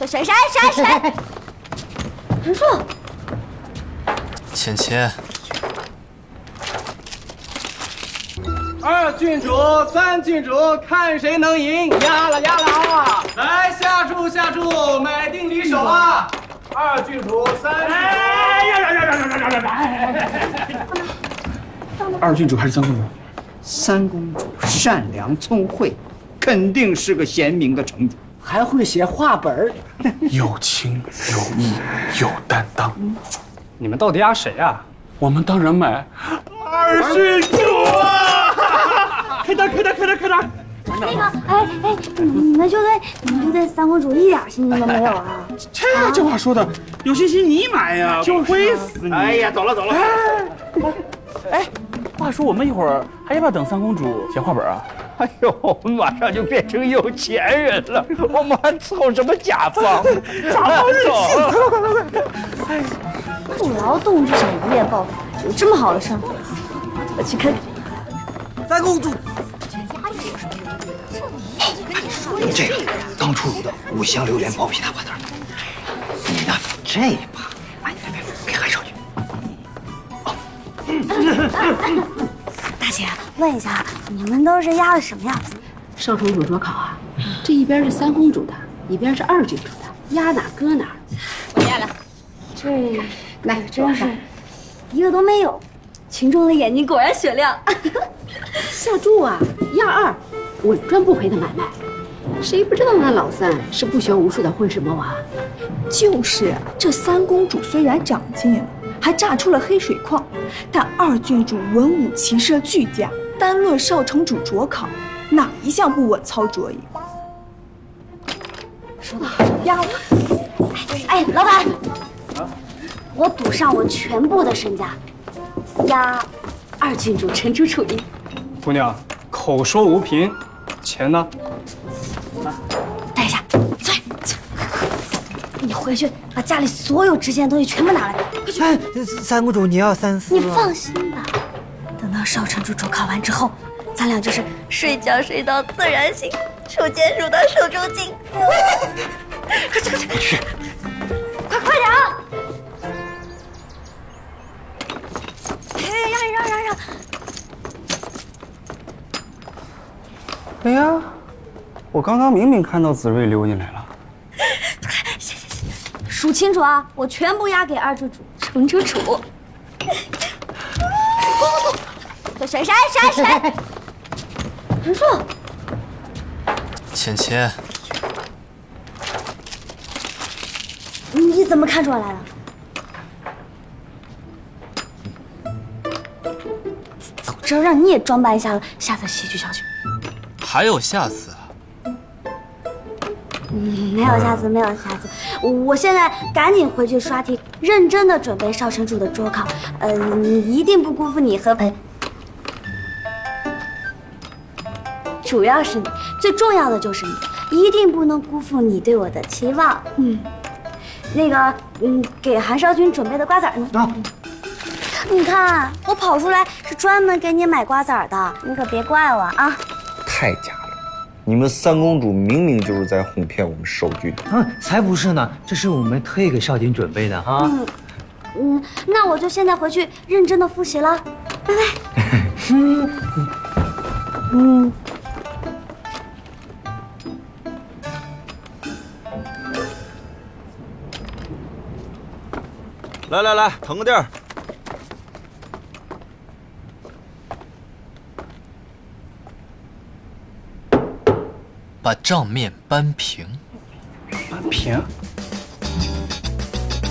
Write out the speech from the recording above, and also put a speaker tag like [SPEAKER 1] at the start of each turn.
[SPEAKER 1] 谁？陈硕，
[SPEAKER 2] 芊芊，
[SPEAKER 3] 二郡主、三郡主，看谁能赢！压了啊！来，下注，买定离手啊！二郡主、三郡主。二郡主还是三公主？
[SPEAKER 4] 三公主善良聪慧，肯定是个贤明的城主，还会写画本。
[SPEAKER 5] 有情有义有担当。
[SPEAKER 3] 你们到底压谁啊？
[SPEAKER 5] 我们当然买二郡主啊！
[SPEAKER 3] 开单！
[SPEAKER 1] 那个，你们就对三公主一点信心都没有啊？
[SPEAKER 5] 这话说的，有信心你买呀，就会死你！
[SPEAKER 4] 哎呀，走了。
[SPEAKER 5] 哎，话说我们一会儿还要不要等三公主写画本啊？
[SPEAKER 4] 哎呦，我们马上就变成有钱人了，我们还伺候什么甲方？走！
[SPEAKER 1] 不劳动就想一夜暴富，有这么好的事吗？我去看看。
[SPEAKER 6] 三公主，这个刚出炉的五香榴莲薄皮大花蛋，你呢？这一把，哎，别，给韩少去。
[SPEAKER 1] 大姐，问一下，你们都是压的什么样子？
[SPEAKER 7] 少城主卓考啊，这一边是三公主的，一边是二郡主的，压哪搁哪。
[SPEAKER 1] 我压了。这来，真是一个都没有。群众的眼睛果然雪亮。
[SPEAKER 7] 下注啊，压二，稳赚不赔的买卖。谁不知道那老三是不学无术的混世魔王？
[SPEAKER 8] 就是这三公主虽然长进了，还炸出了黑水矿，但二郡主文武骑射俱佳，单论少城主卓考，哪一项不稳操卓赢？
[SPEAKER 1] 说得好，压了。哎，老板，我赌上我全部的身家，压二郡主陈楚楚赢。
[SPEAKER 3] 姑娘，口说无凭，钱呢？
[SPEAKER 1] 带一下，走，你回去把家里所有值钱的东西全部拿来，快去！
[SPEAKER 6] 哎，三公主，你要3-4。
[SPEAKER 1] 你放心吧，等到少城主卓考完之后，咱俩就是睡觉睡到自然醒，手牵手到手中紧。快去！快点啊！让！
[SPEAKER 5] 哎呀，我刚刚明明看到子睿溜进来了。
[SPEAKER 1] 行，数清楚啊！我全部押给二郡主陈楚楚。谁？陈硕，
[SPEAKER 2] 芊芊，
[SPEAKER 1] 你怎么看出我来了？早知道让你也装扮一下了，下次戏剧上去。
[SPEAKER 2] 还有下次啊？
[SPEAKER 1] 没有下次。我现在赶紧回去刷题，认真的准备少城主的卓考。一定不辜负你和主要是你，最重要的就是你，一定不能辜负你对我的期望。那个，给韩少君准备的瓜子呢？你看，我跑出来是专门给你买瓜子的，你可别怪我啊！
[SPEAKER 9] 太假了！你们三公主明明就是在哄骗我们少君。
[SPEAKER 6] 才不是呢，这是我们特意给少君准备的啊。
[SPEAKER 1] 那我就现在回去认真的复习了，拜拜。
[SPEAKER 9] 来，腾个地儿。
[SPEAKER 2] 把账面扳平。
[SPEAKER 3] 扳平？